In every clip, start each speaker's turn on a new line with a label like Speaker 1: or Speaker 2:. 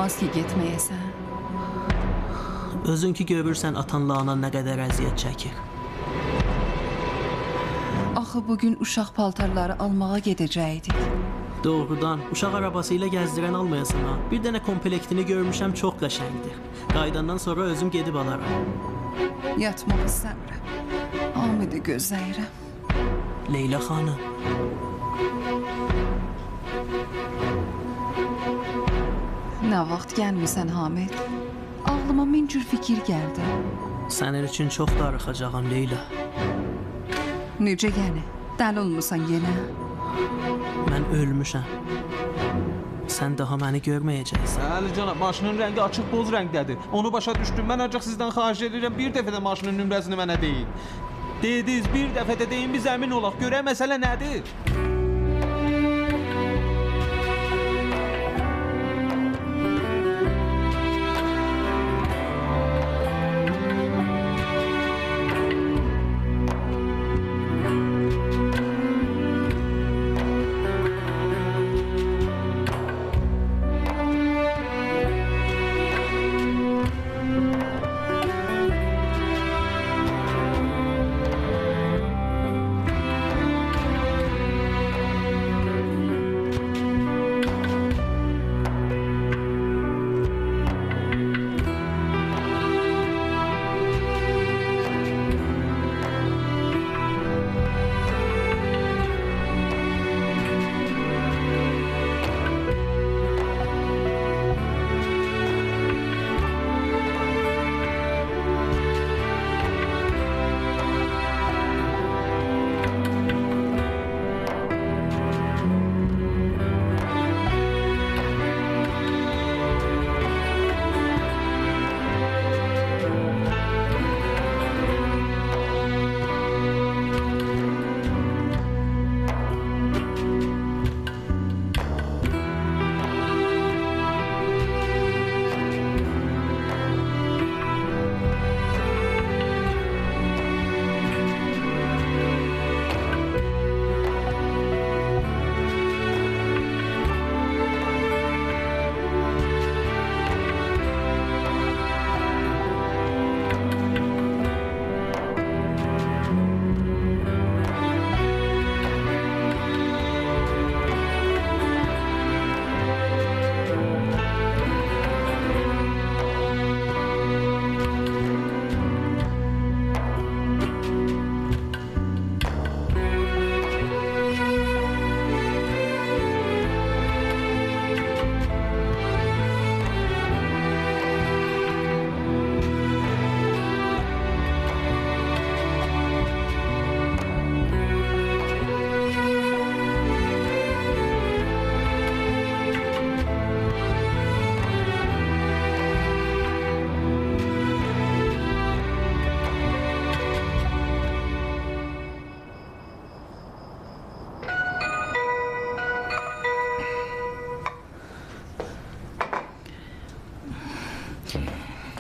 Speaker 1: olmaz ki getməyəsən.
Speaker 2: Özün ki görürsən atanla anan nə qədər əziyyət çəkir.
Speaker 1: Axı bugün uşaq paltarları almağa gedəcəkdik.
Speaker 2: Doğrudan, uşaq arabası ilə gəzdirən almayasın ha. Bir dənə komplektini görmüşəm, çox qəşəngdir. Qaydandan sonra özüm gedib alaram.
Speaker 1: Yatmaq istəmirəm. Hamidi gözləyirəm.
Speaker 2: Leyla xanım.
Speaker 1: Nə vaxt gəlmirsən Hamid? Ağlıma min cür fikir gəldi.
Speaker 2: Sənin üçün çox darıxacağam Leyla.
Speaker 1: Necə yəni? Dəli olmusan yenə?
Speaker 2: Mən ölmüşəm. Sən daha məni görməyəcəksən.
Speaker 3: Bəli cənab, maşının rəngi açıq boz rəngdədir. Onu başa düşdüm. Mən ancaq sizdən xahiş edirəm, bir dəfə də maşının nömrəsini mənə deyin. Dediniz, bir dəfə də deyin, biz əmin olaq. Görək məsələ nədir?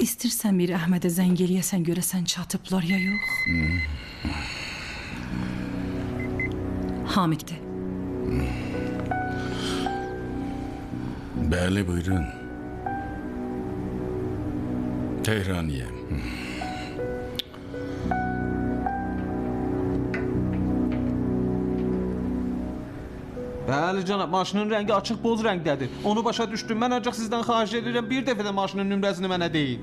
Speaker 4: İstirsən Mir Əhmədə zəng eləyəsən görəsən çatıblar ya yox? Hamiddir.
Speaker 5: Bəli, buyurun. Tehraniyəm.
Speaker 3: Bəli cənab, maşının rəngi açıq boz rəngdədir. Onu başa düşdüm. Mən ancaq sizdən xahiş edirəm, bir dəfə də maşının nömrəsini mənə deyin.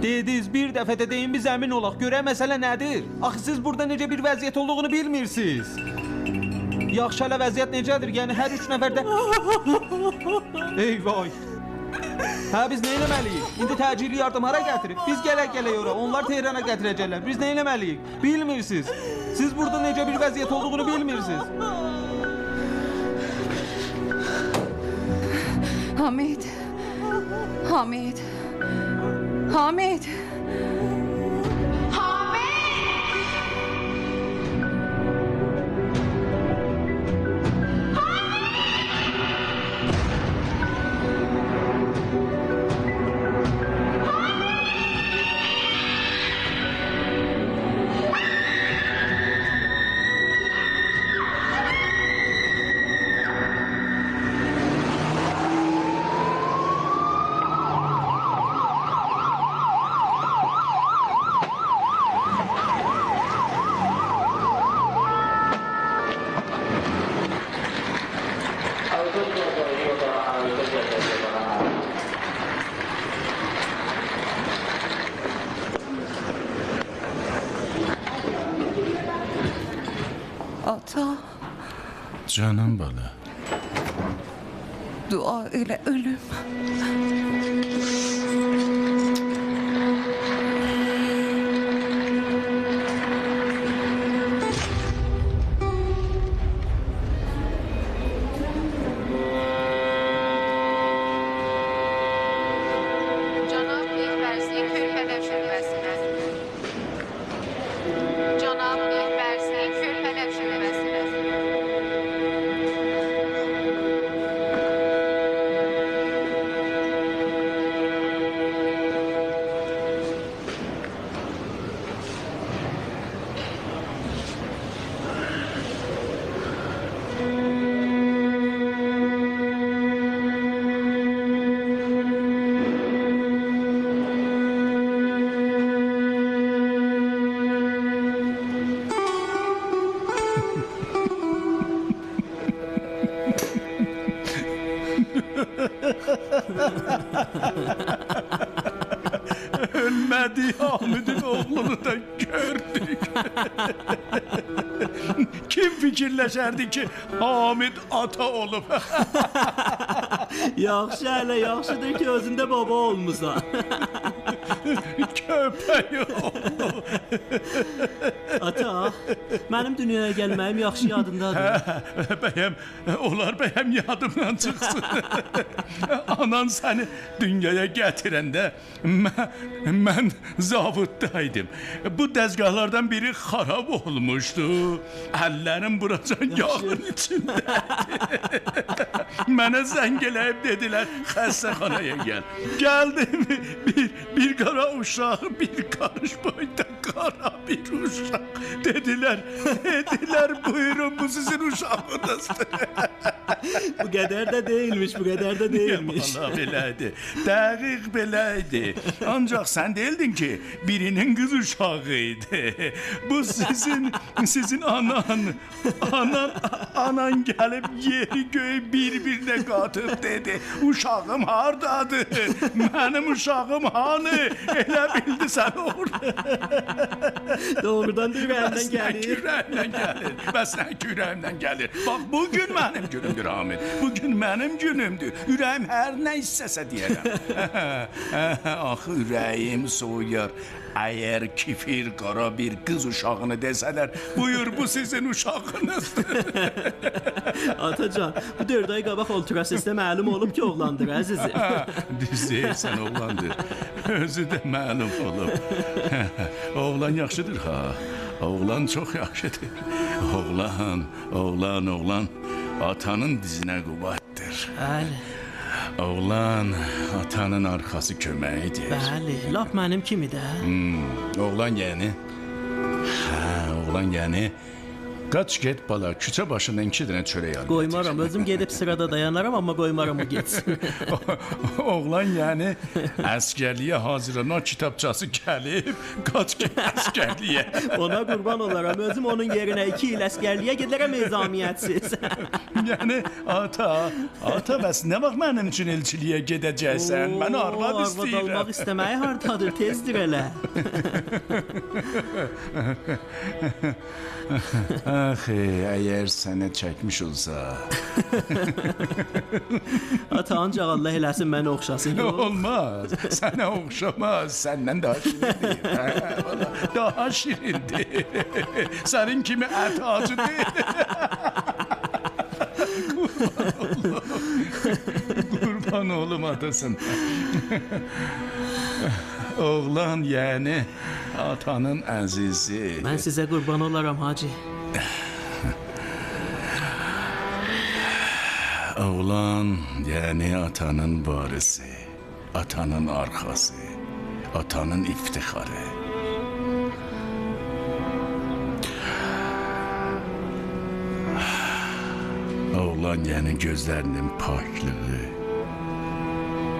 Speaker 3: Dediniz, bir dəfə də deyin, biz əmin olaq. Görək məsələ nədir? Axı siz burada necə bir vəziyyət olduğunu bilmirsiniz. Yaxşı hələ vəziyyət necədir? Yəni hər 3 nəfər də... Ey vay! Hə, biz nə eləməliyik? İndi təcili yardım hara gətirib? Biz gələk ora. Onlar Tehrana gətirəcəklər. Biz nə eləməliyik? Bilmirsiniz. Siz burada necə bir vəziyyət olduğunu bilmirsiniz.
Speaker 1: Hamid. Hamid. Hamid.
Speaker 5: Canım bala.
Speaker 1: Dua elə ölüm.
Speaker 6: Cənab Mehbərsi körpədə şöbəsinə. Cənab Mehbərsi körpədə şöbəsinə.
Speaker 5: Ölmedi Hamid'in oğlunu da gördük. Kim fikirləşərdi ki Hamid ata olub?
Speaker 2: Yaxşı hələ, yaxşıdır ki, özündə baba olmusan.
Speaker 5: Köpək oğlu.
Speaker 2: Ata, mənim dünyaya gəlməyim yaxşı yadındadır.
Speaker 5: Bəyəm, olar bəyəm yadımdan çıxsın. Anan səni dünyaya gətirəndə mən zavutdaydım. Bu dəzgahlardan biri xarab olmuşdu. Əllərim buracan yağın içindədir. Mənə zəng eləyib dedilər, xəstəxanaya gəl. Gəldim, bir qara uşaq, bir qarış boyda qara bir uşaq. Dedilər, buyurun, bu sizin uşağınızdır.
Speaker 2: Bu qədər də deyilmiş, bu qədər də deyilmiş.
Speaker 5: Valla belədir, dəqiq belədir. Ancaq sən deyildin ki, birinin qız uşağı idi. Bu sizin anan gəlib yeri göyü bir-birinə qatıb dedi. Uşağım hardadır? Mənim uşağım hanı? Elə bildi sən orada.
Speaker 2: Doğrudan da ürəyimdən gəlir.
Speaker 5: Bəs nə ki ürəyimdən gəlir. Bax, bugün mənim günümdür Hamid. Bugün mənim günümdür. Ürəyim hər nə istəsə deyərəm. Axı ürəyim soğuyar. Əgər kifir qara bir qız uşağını desələr, buyur bu sizin uşağınızdır.
Speaker 2: Atacan, bu 4 ay qabaq ultrasesdə məlum olub ki, oğlandır, əzizim.
Speaker 5: Düz deyirsən, oğlandır. Özü də məlum olub. Oğlan yaxşıdır ha. Oğlan çox yaxşıdır. Oğlan atanın dizinə quvvatdır.
Speaker 2: Bəli,
Speaker 5: Oğlan atanın arxası köməyidir.
Speaker 2: bəli, lap mənim kimi də.
Speaker 5: Oğlan yəni. Oğlan yəni. Qaç get bala, küçə başından 2 dənə çörək al.
Speaker 2: Qoymaram, özüm gedib sırada dayanaram, amma qoymaram o getsin.
Speaker 5: Oğlan yəni əskərliyə hazırlanan kitabçası gəlib, qaç get əskərliyə.
Speaker 2: Ona qurban olaram, özüm onun yerinə 2 il əskərliyə gedərəm ezamiyyətsiz.
Speaker 5: Yəni ata bəs nə vaxt mənim üçün elçiliyə gedəcəksən? Mən arvad
Speaker 2: Arvad
Speaker 5: istəyirəm.
Speaker 2: almaq istəməyi hardadır, tezdir elə.
Speaker 5: Axı, əgər sənə çəkmiş olsa.
Speaker 2: Ata, ancaq Allah eləsin məni oxşasın.
Speaker 5: Olmaz, sənə oxşamaz, səndən daha şirindir. Daha şirindir. Sənin kimi ət acı deyil. Qurban olum atasın. Oğlan yəni atanın əzizi.
Speaker 2: Mən sizə qurban olaram, hacı.
Speaker 5: Oğlan yəni atanın varisi, atanın arxası, atanın iftixarı. Oğlan yəni gözlərinin paklığı,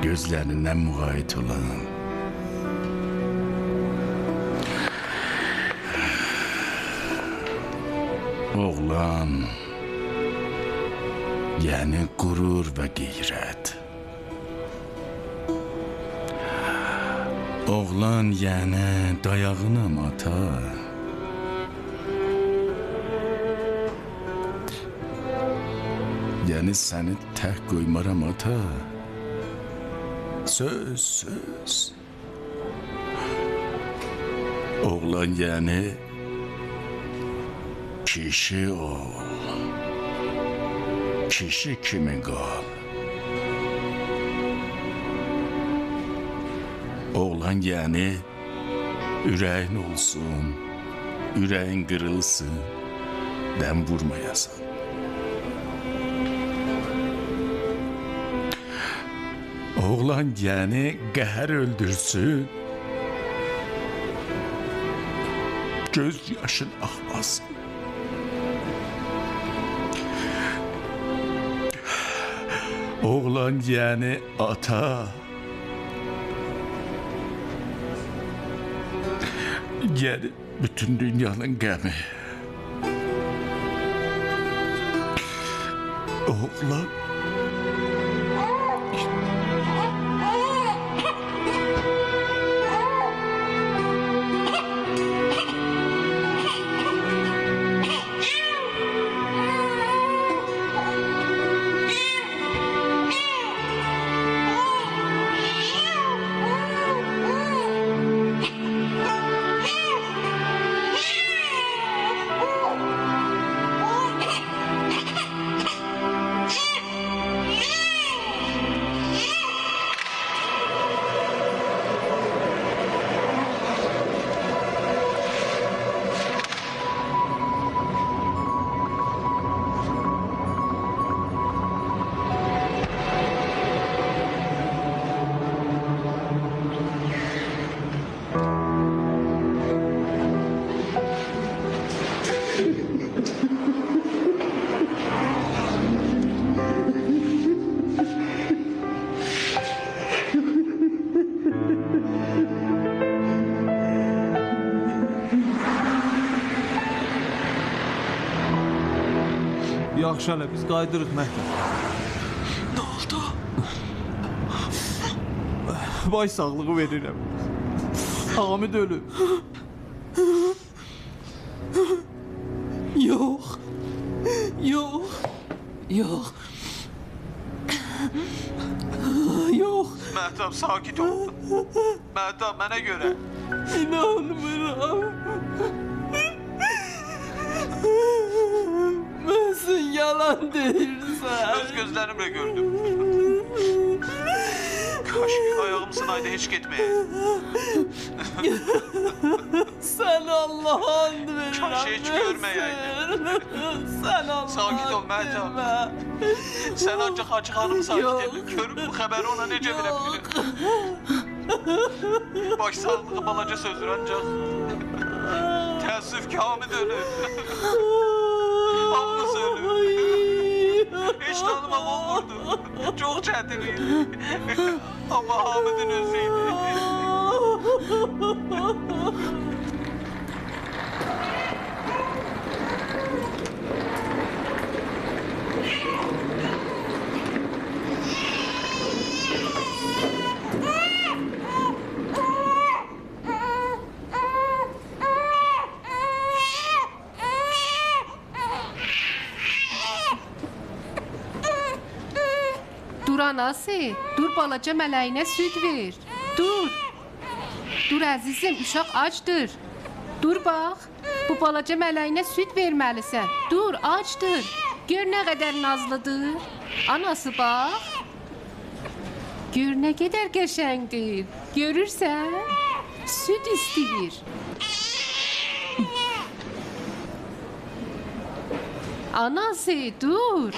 Speaker 5: gözlərindən müğayət olan. Oğlan yəni qürur və qeyrət. Oğlan yəni dayağınam ata. Yəni səni tək qoymaram ata. Söz. Oğlan yəni kişi ol. Kişi kimi qal. Oğlan yəni ürəyin olsun, ürəyin qırılsın, dəm vurmayasan. Oğlan yəni qəhər öldürsün, göz yaşın axmasın. Oğlan yəni ata, yəni bütün dünyanın qəmi. Oğlan
Speaker 3: Yaxşı hələ biz qaydırıq məktəb.
Speaker 2: Nə oldu?
Speaker 3: Baş sağlığı verirəm. Hamid ölüb.
Speaker 2: Yox.
Speaker 3: Məhtəb sakit ol. Məhtəb mənə görə.
Speaker 2: İnanmıram. Nasıl yalan deyirsən?
Speaker 3: Öz gözlərimlə gördüm. Kaş ayağım sınaydı heç getməyə.
Speaker 2: Sən Allah'a and verirəm.
Speaker 3: Kaş heç görməyəydin.
Speaker 2: Sən Allah'a
Speaker 3: Sakit ol Məhtəb. Sən ancaq Hacı xanımı sakit edin. Görüm bu xəbəri ona necə verə bilirim. Baş sağlığı balaca sözdür ancaq. Təəssüf ki Hamid ölüb. Hamınız ölüb. Heç tanımaq olmurdu. Çox çətin idi. Amma Hamidin özü idi.
Speaker 6: Dur anası, dur balaca mələyinə süd ver. Dur. Dur əzizim, uşaq acdır. Dur bax, bu balaca mələyinə süd verməlisən. Dur, acdır. Gör nə qədər nazlıdır. Anası bax. Gör nə qədər qəşəngdir. Görürsən? Süd istəyir. Anası, dur.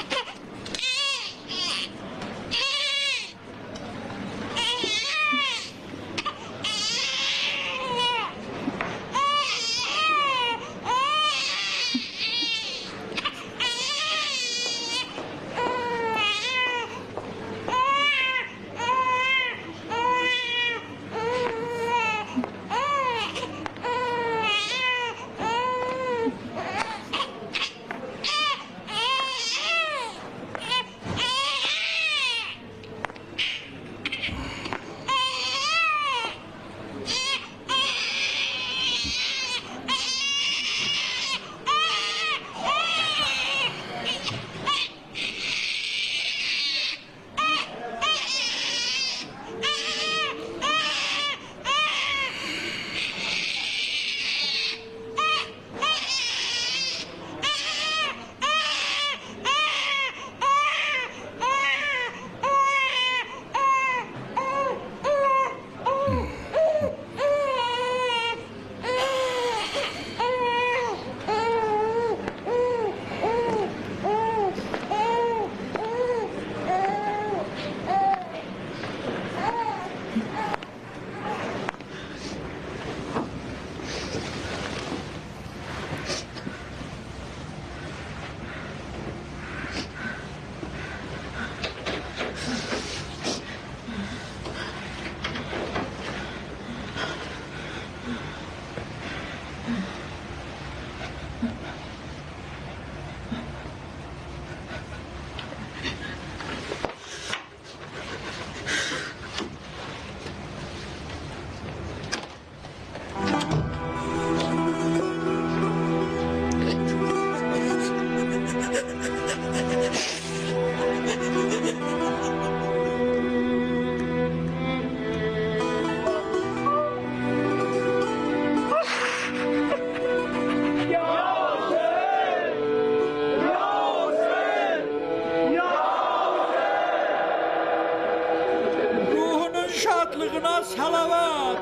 Speaker 7: şadlığına salavat.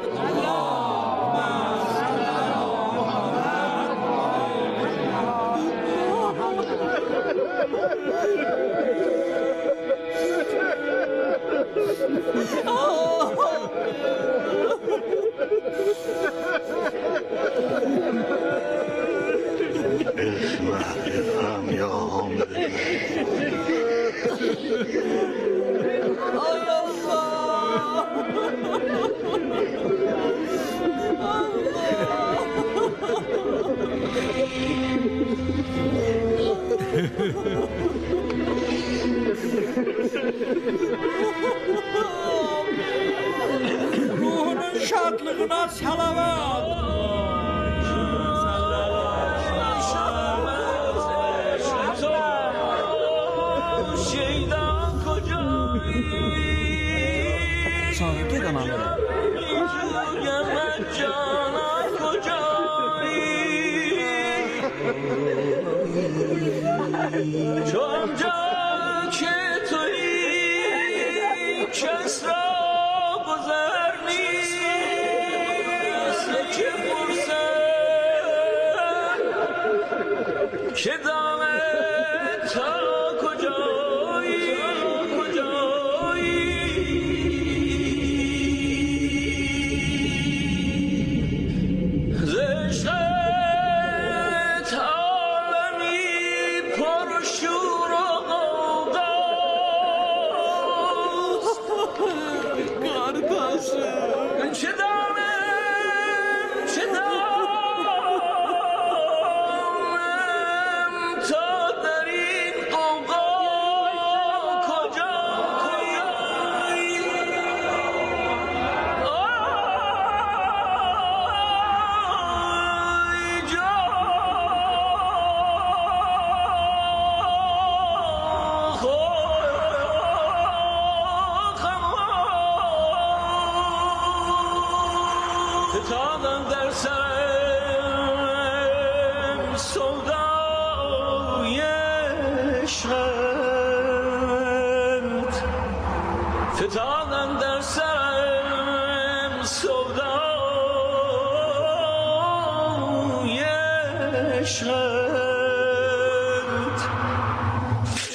Speaker 8: اسمع يا حامد
Speaker 7: Ruhunun şadlığına salavat.
Speaker 3: Sonra ged anam.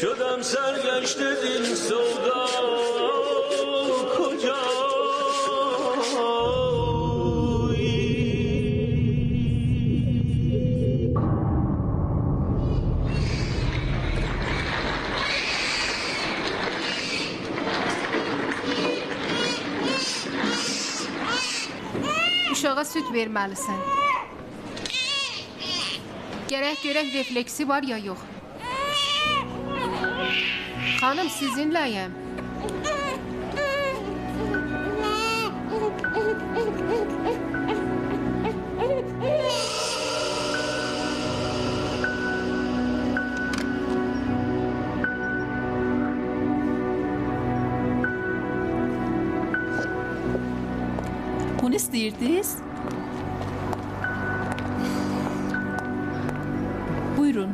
Speaker 9: شدم سرگشته این سودا کجایی
Speaker 6: Uşağa süt verməlisən. Gərək görək refleksi var ya yox. Xanım, sizinləyəm.
Speaker 4: Bunu istəyirdiniz? Buyurun.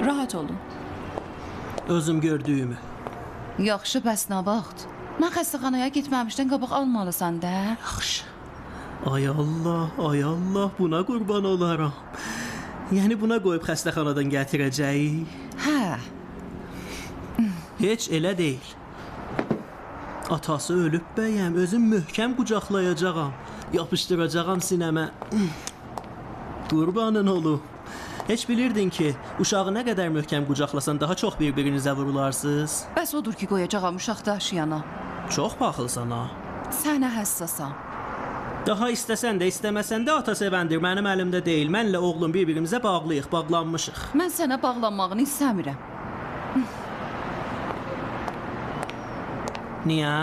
Speaker 4: Rahat olun.
Speaker 2: Özüm gördüyümü.
Speaker 1: Yaxşı, bəs nə vaxt? Mən xəstəxanaya getməmişdən qabaq almalısan da.
Speaker 2: Yaxşı. Ay Allah, ay Allah, buna qurban olaram. Yəni buna qoyub xəstəxanadan gətirəcəyik.
Speaker 1: Hə,
Speaker 2: Heç elə deyil. Atası ölüb bəyəm, özüm möhkəm qucaqlayacağam. Yapışdıracağam sinəmə. Qurbanın olum. Heç bilirdin ki, uşağı nə qədər möhkəm qucaqlasan daha çox bir-birinizə vurularsınız?
Speaker 1: bəs odur ki, qoyacağam uşaq daşıyana.
Speaker 2: Çox baxılsan ha.
Speaker 1: Sənə həssasam.
Speaker 2: Daha istəsən də, istəməsən də ata sevəndir. Mənim əlimdə deyil. Mənlə oğlum bir-birimizə bağlıyıq, bağlanmışıq.
Speaker 1: Mən sənə bağlanmağını istəmirəm.
Speaker 2: Niyə?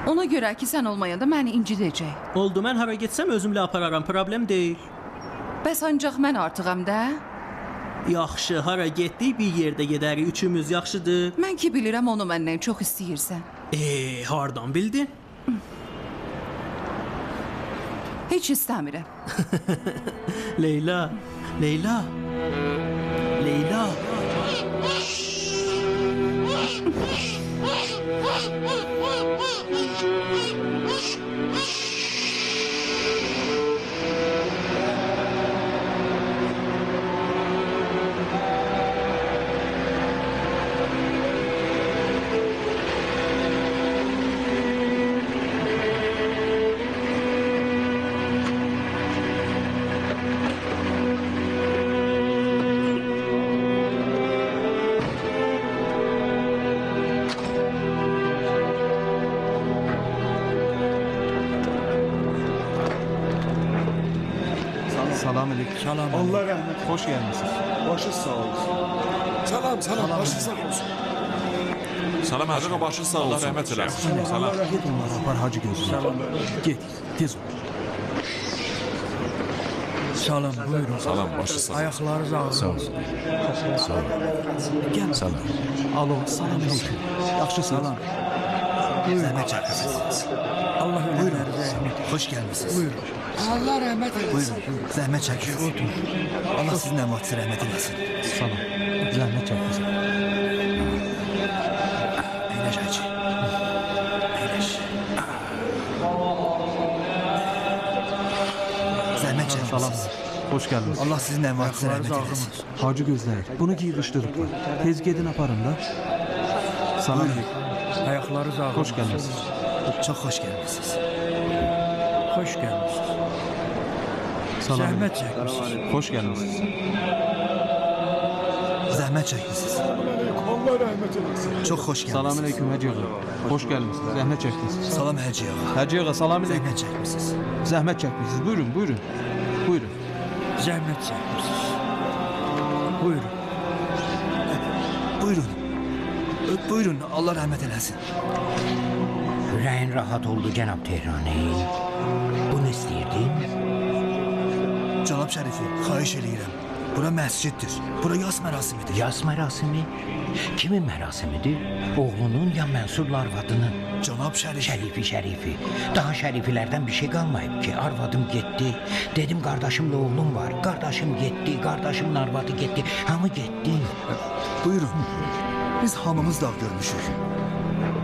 Speaker 1: Ona görə ki, sən olmayanda məni incidəcək.
Speaker 2: Oldu, mən hara getsəm özümlə apararam, problem deyil.
Speaker 1: Bəs ancaq mən artığam da?
Speaker 2: Yaxşı, hara getdik bir yerdə gedərik, üçümüz yaxşıdır.
Speaker 1: Mən ki bilirəm onu məndən çox istəyirsən.
Speaker 2: Hardan bildin?
Speaker 1: Heç istəmirəm.
Speaker 2: Leyla, Leyla, Leyla.
Speaker 3: Salam aleyküm.
Speaker 7: Salam.
Speaker 10: Allah rəhmət.
Speaker 3: Hoş gelmişsiniz.
Speaker 10: Başı sağ olsun.
Speaker 11: Salam, salam, başı sağ olsun. Salam Hacı, başı sağ olsun. Allah rəhmət eləsin. Salam.
Speaker 7: Git onlara apar Hacı gözünü. Git, tez ol. Salam, buyurun.
Speaker 11: Salam, başı sağ olsun.
Speaker 7: Ayaklarınız ağır olsun.
Speaker 11: Sağ ol.
Speaker 7: Gel.
Speaker 11: Salam.
Speaker 7: Alo, salam aleyküm. Yaxşı salam.
Speaker 10: Zəhmət çəkəsiniz.
Speaker 7: Allah ölümləri rəhmət.
Speaker 10: Xoş gəlmisiniz.
Speaker 7: Buyurun.
Speaker 10: Allah rəhmət eləsin. Buyurun, zəhmət çəkin. Otur. Allah sizin əmvatı rəhmət eləsin.
Speaker 7: Salam. Zəhmət çəkməsin.
Speaker 10: Əyləş Hacı. Əyləş. Zəhmət çəkmisiniz.
Speaker 3: Hoş geldiniz.
Speaker 10: Allah sizin əmvatı rəhmət eləsin.
Speaker 7: Hacı gözler. Bunu yığışdırıblar. Tez gedin aparın da. Salam aleyküm. Ayakları ağır.
Speaker 3: Hoş gelmişsiniz.
Speaker 10: Çox xoş gəlmisiniz.
Speaker 7: Hoş gelmişsiniz.
Speaker 3: Salam
Speaker 7: Zəhmət çəkmişsiniz.
Speaker 3: Hoş gelmişsiniz.
Speaker 10: Zəhmət çəkmisiniz.
Speaker 11: Allah rəhmət eləsin.
Speaker 10: Çox xoş gəlmisiniz.
Speaker 3: Salam aleyküm Hacı ağa. Hoş gelmişsiniz. Zahmet çekmişsiniz.
Speaker 10: Salam Hacı ağa.
Speaker 3: Hacı ağa salam aleyküm.
Speaker 10: Zəhmət çəkmisiniz.
Speaker 3: Zahmet çekmişsiniz. Buyurun, buyurun. Buyurun.
Speaker 7: Zəhmət çəkmişsiniz. Buyurun.
Speaker 10: Buyurun. Buyurun, Allah rəhmət eləsin.
Speaker 12: Ürəyin rahat oldu cənab Tehrani. Bunu istəyirdin?
Speaker 10: Cənab Şərifi, xahiş eləyirəm. Bura məsciddir. Bura yas mərasimidir.
Speaker 12: Yas mərasimi? Kimin mərasimidir? Oğlunun ya Mənsurla arvadının?
Speaker 10: Cənab Şərifi.
Speaker 12: Şərifi. Daha şərifilərdən bir şey qalmayıb ki, arvadım getdi. Dedim, qardaşımla oğlum var. Qardaşım getdi, qardaşımın arvadı getdi. Hamı getdi.
Speaker 10: Buyurun. Biz hamımız dağ görmüşük.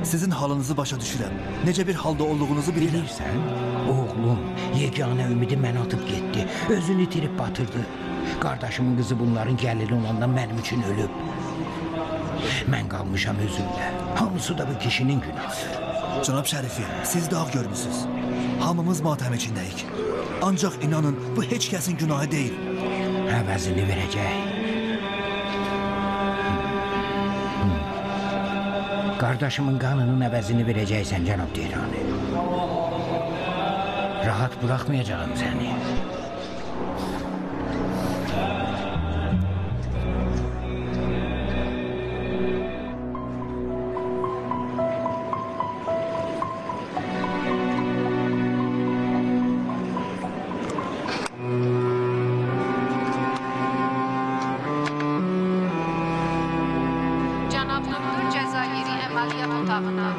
Speaker 10: Sizin halınızı başa düşürəm. Necə bir halda olduğunuzu bilirəm.
Speaker 12: Bilirsən, oğlum yeganə ümidi mən atıb getdi. Özünü itirib batırdı. Qardaşımın qızı bunların gəliri olandan mənim üçün ölüb. Mən qalmışam özümlə. Hamısı da bu kişinin günahıdır.
Speaker 10: Cənab Şərifi, siz dağ görmüsünüz. Hamımız matəm içindəyik. Ancaq inanın, bu heç kəsin günahı deyil.
Speaker 12: Əvəzini verəcək. Qardaşımın qanının əvəzini verəcəksən, cənab Tehrani. Rahat buraxmayacağım səni.
Speaker 6: Cənab doktor Cəzayiri əməliyyat otağına.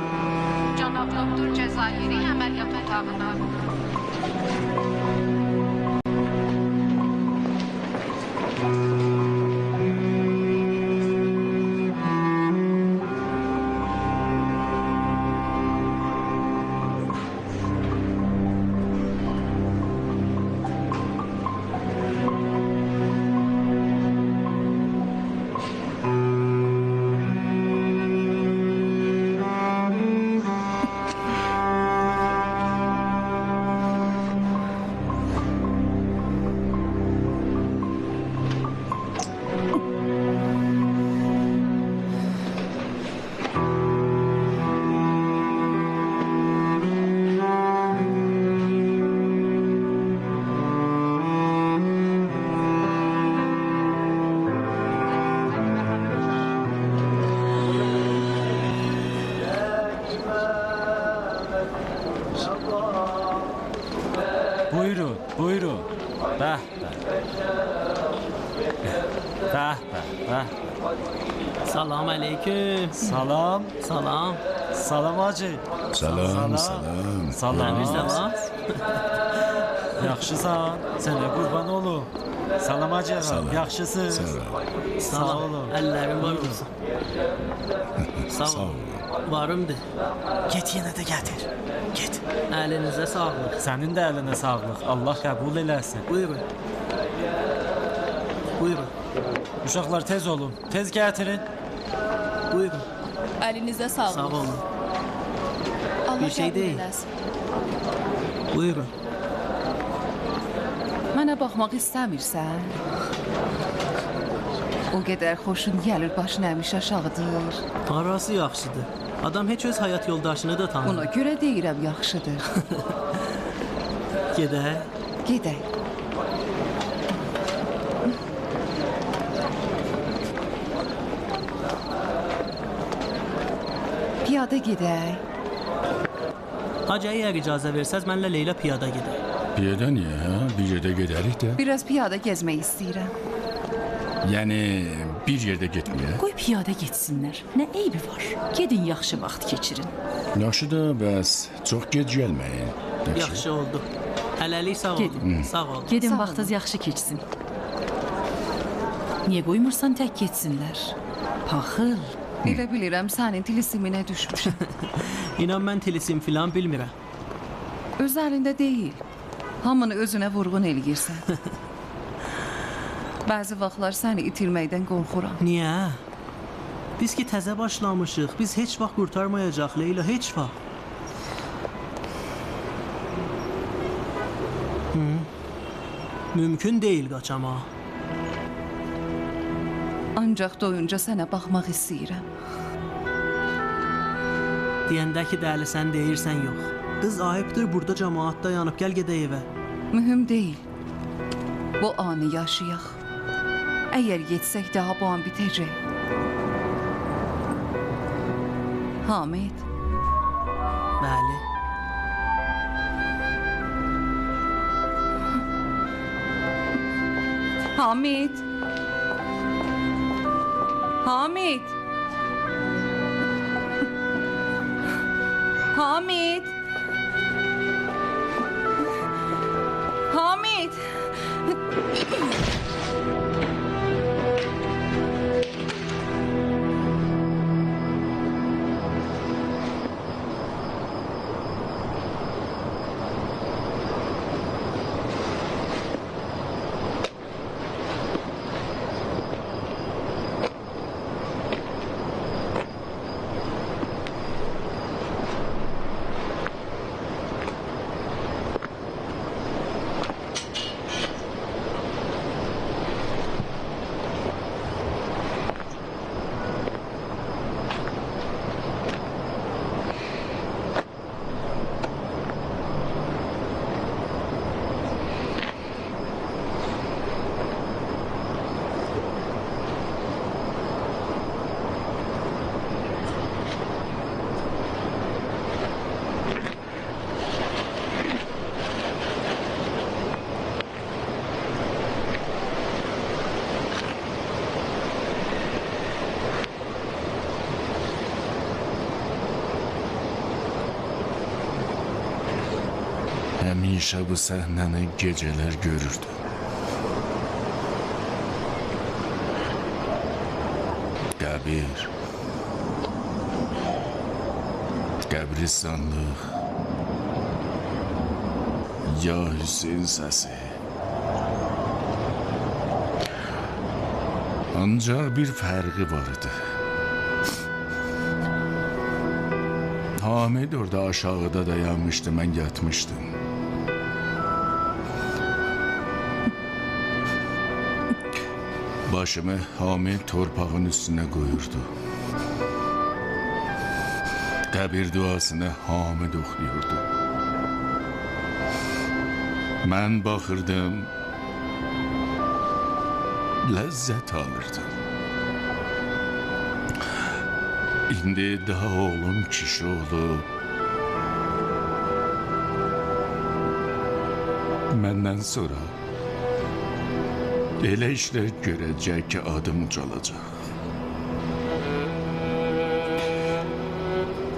Speaker 6: Cənab doktor Cəzayiri əməliyyat otağına.
Speaker 7: Buyurun, buyurun. Bəh, bəh. Bəh.
Speaker 2: Salam aleyküm.
Speaker 7: Salam.
Speaker 2: Salam.
Speaker 7: Salam Hacı.
Speaker 11: Salam.
Speaker 7: Salam.
Speaker 2: Salam.
Speaker 7: Yaxşısan? Sənə qurban olum. Salam Hacı ağa. Yaxşısınız? Sağ olun.
Speaker 2: Əllərin var olsun. Sağ ol. Varımdır.
Speaker 10: Get yenə də gətir. Get.
Speaker 2: Əlinizə sağlıq.
Speaker 7: Sənin də əlinə sağlıq. Allah qəbul eləsin.
Speaker 2: Buyurun. Buyurun.
Speaker 7: Uşaqlar tez olun. Tez gətirin.
Speaker 2: Buyurun.
Speaker 1: Əlinizə sağlıq.
Speaker 2: Sağ olun.
Speaker 1: Allah
Speaker 2: Bir şey
Speaker 1: qəbul
Speaker 2: deyil.
Speaker 1: eləsin.
Speaker 2: Buyurun.
Speaker 1: Mənə baxmaq istəmirsən? O qədər xoşun gəlir başın əmiş aşağıdır.
Speaker 2: Arası yaxşıdır. Adam heç öz həyat yoldaşını da tanır.
Speaker 1: Ona görə deyirəm yaxşıdır.
Speaker 2: Gedək.
Speaker 1: Gedək. piyada gedək.
Speaker 2: Hacı əgər icazə versəz mənlə Leyla piyada gedək.
Speaker 5: Piyada niyə, hə? Bir yerdə gedərik də.
Speaker 1: Biraz piyada gezmək istəyirəm.
Speaker 5: Yəni bir yerdə getməyə.
Speaker 4: Qoy piyada getsinlər. Nə eybi var? Gedin yaxşı vaxt keçirin.
Speaker 5: Yaxşı da, bəs çox gec gəlməyin.
Speaker 2: Yaxşı oldu. Hələlik sağ olun.
Speaker 4: Gedin.
Speaker 2: Sağ olun.
Speaker 4: Gedin
Speaker 1: Sağ
Speaker 4: vaxtınız yaxşı keçsin. Niyə qoymursan tək getsinlər? Paxıl.
Speaker 1: Elə bilirəm sənin tilisiminə düşmüşəm.
Speaker 2: İnan mən tilisim filan bilmirəm.
Speaker 1: Özlərində deyil. Hamını özünə vurğun eləyirsən. Bəzi vaxtlar səni itirməkdən qorxuram.
Speaker 2: Niyə? Biz ki təzə başlamışıq. Biz heç vaxt qurtarmayacaq Leyla, heç vaxt. Mümkün deyil qaçama.
Speaker 1: Ancaq doyunca sənə baxmaq istəyirəm.
Speaker 2: Deyəndə ki dəli sən deyirsən yox. Qız ayıbdır burada cəmaatda yanıb gəl gedək evə.
Speaker 1: Mühüm deyil. Bu anı yaşayaq. Əgər getsək daha bu an bitəcək. Hamid.
Speaker 2: Bəli.
Speaker 1: Hamid. Hamid. Hamid. Hamid.
Speaker 5: Həmişə bu səhnəni gecələr görürdüm. Qəbir, qəbristanlıq, ya Hüseyin səsi. Ancaq bir fərqi vardı. Hamid orada aşağıda dayanmışdı, mən yatmışdım. Başımı Hamid torpağın üstüne koyurdu. Qəbir duasını Hamid oxuyurdu. Mən baxırdım, ləzzət alırdım. İndi daha oğlum kişi olub, məndən sonra elə işlər görəcək ki, adım ucalacaq.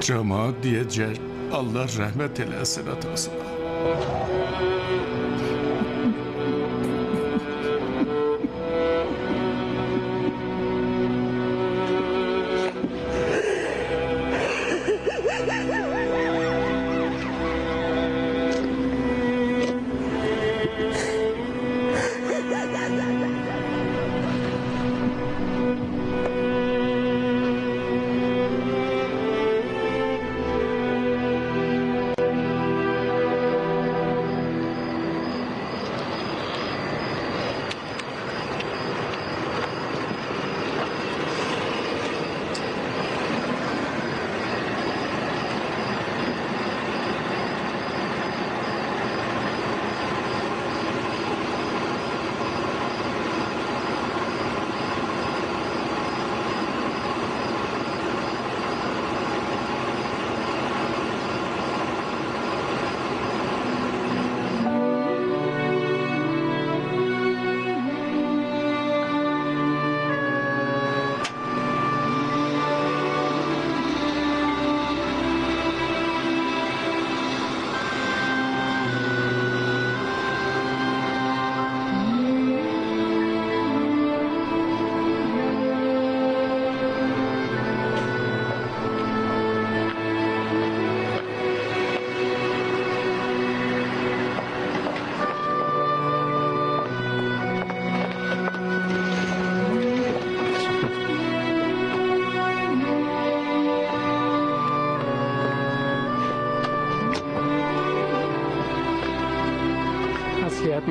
Speaker 5: Cəmaat deyəcək, Allah rəhmət eləsin atasına.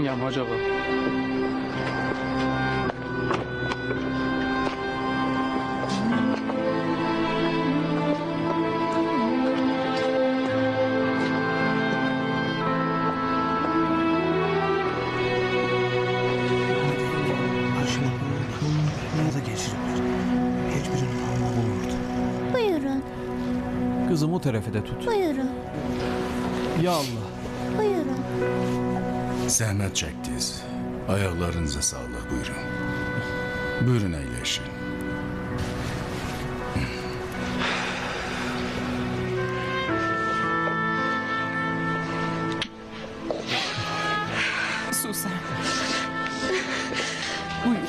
Speaker 3: Yamaç ağa.
Speaker 13: Buyurun,
Speaker 7: Kızım o tarafı da tut.
Speaker 13: buyurun,
Speaker 7: Ya Allah.
Speaker 13: buyurun.
Speaker 5: Zəhmət çəkdiniz. Ayaqlarınıza sağlıq, buyurun. Buyurun əyləşin.
Speaker 4: Susan. Buyurun.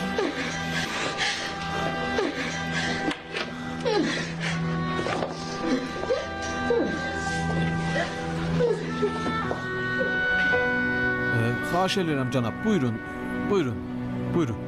Speaker 7: Xahiş edirəm cənab. Buyurun. Buyurun. Buyurun.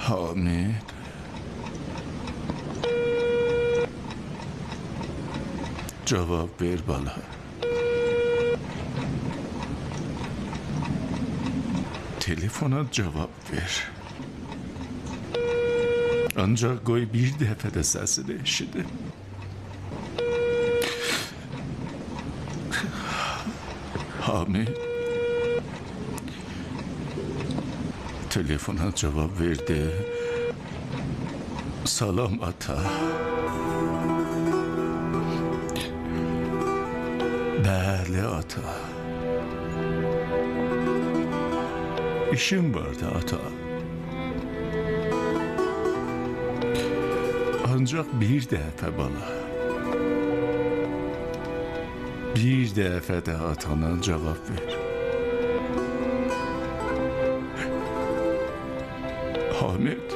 Speaker 5: Hamid. Cevap ver bana. Telefona cevap ver. Ancak koy bir defede sesini eşidim. Hamid. Telefona cevap verdi. Salam ata. Bəli ata. İşim vardı ata. Ancak bir dəfə bala. Bir dəfə də atana cevap ver. Hamid.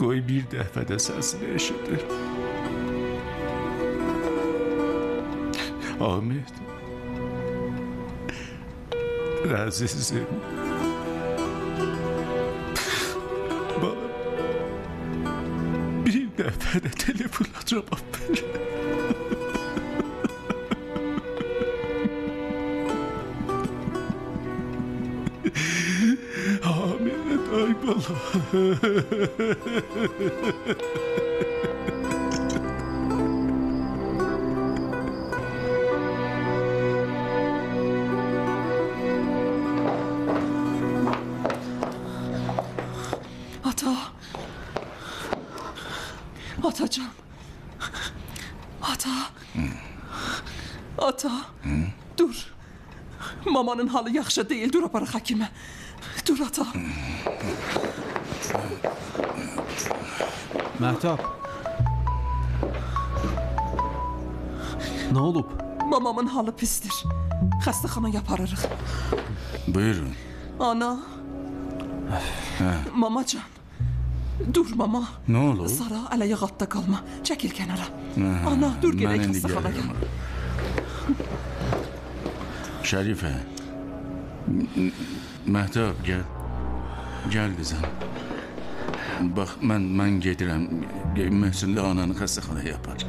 Speaker 5: Qoy bir dəfə də səsini eşidir. Hamid. Əzizim. Bana bir dəfə də telefona cavab ver. Hamid, ay bala.
Speaker 4: Atacan. Ata. Ata. Dur. Mamanın halı yaxşı değil. Dur aparaq həkimə. Dur ata.
Speaker 7: Məhtəb. Nə olub?
Speaker 4: Mamamın halı pisdir. Xəstəxanaya aparırıq.
Speaker 5: Buyurun.
Speaker 4: Ana. Mamacan. Dur mama.
Speaker 5: Ne olur?
Speaker 4: Sara ələ yağatda qalma. Çəkil kənara. Ana dur gedək xəstəxanaya.
Speaker 5: Şərifə. Məhtəb gel. Gəl qızım. Bax, mən gedirəm. Məhsünlə ananı xəstəxanaya yapar.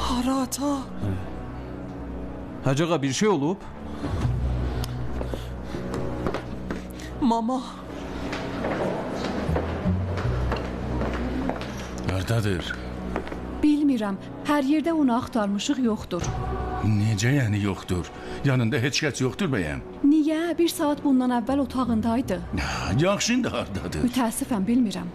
Speaker 4: Hara ata?
Speaker 3: Hacı ağa bir şey olub?
Speaker 4: Mama.
Speaker 5: Hardadır?
Speaker 13: Bilmirəm. Hər yerdə onu axtarmışıq, yoxdur.
Speaker 5: Necə yəni yoxdur? Yanında heç kəs yoxdur bəyəm?
Speaker 13: Niyə? Bir saat bundan əvvəl otağındaydı.
Speaker 5: Yaxşı, indi hardadır?
Speaker 13: Mütəəssifəm, bilmirəm.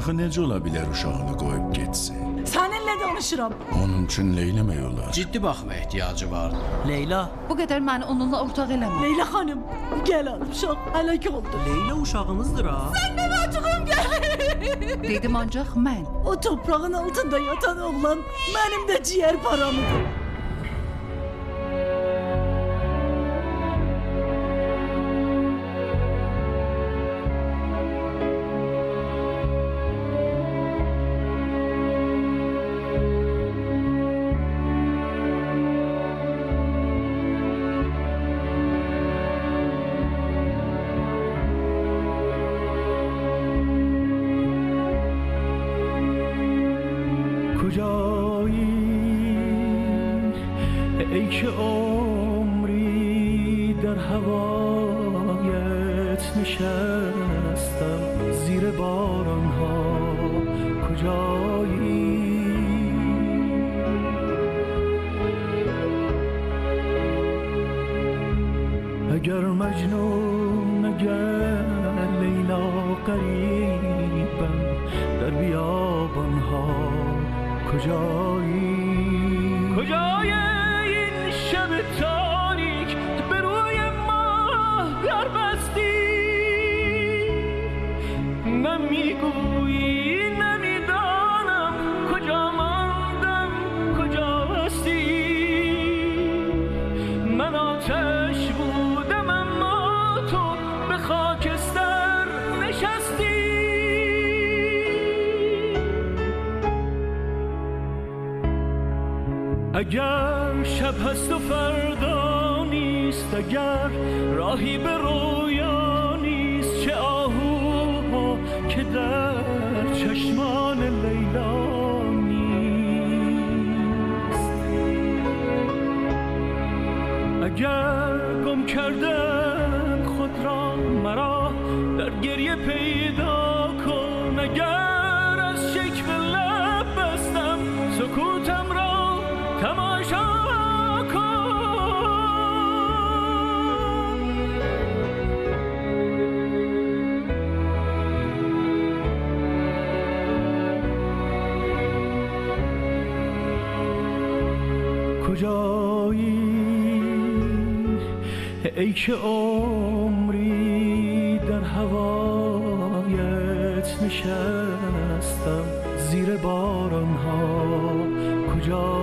Speaker 5: Axı necə ola bilər uşağını qoyub getsin?
Speaker 14: Səninlə danışıram.
Speaker 5: Onun üçün neyləmək olar?
Speaker 15: Ciddi baxma ehtiyacı var.
Speaker 2: Leyla.
Speaker 1: Bu qədər məni onunla ortaq eləmə.
Speaker 14: Leyla xanım, gəl al uşaq, həlak oldu.
Speaker 2: Leyla uşağımızdır ha.
Speaker 14: Səndən acığım gəlir.
Speaker 1: Dedim ancaq mən.
Speaker 14: O toprağın altında yatan oğlan mənim də ciyər paramıdır.
Speaker 16: ای که عمری در هوایت نشستم زیر باران ها کجایی اگر مجنون اگر لیلا قریبم در بیابان ها کجایی کجای این شب تاریک به روی ماه در بستی نمیگویی نمیدانم کجا ماندم کجا هستی من آتش بودم اما تو به خاکستر نشستی اگر شب هست و فردا نیست اگر راهی به رویا نیست چه آهوها که در چشمان لیلا نیست اگر گم کردم خود را مرا در گریه پیدا کن اگر از شکوه لب بستم سکوتم را تماشا کن کجایی ای که عمری در هوایت نشستم زیر باران ها کجا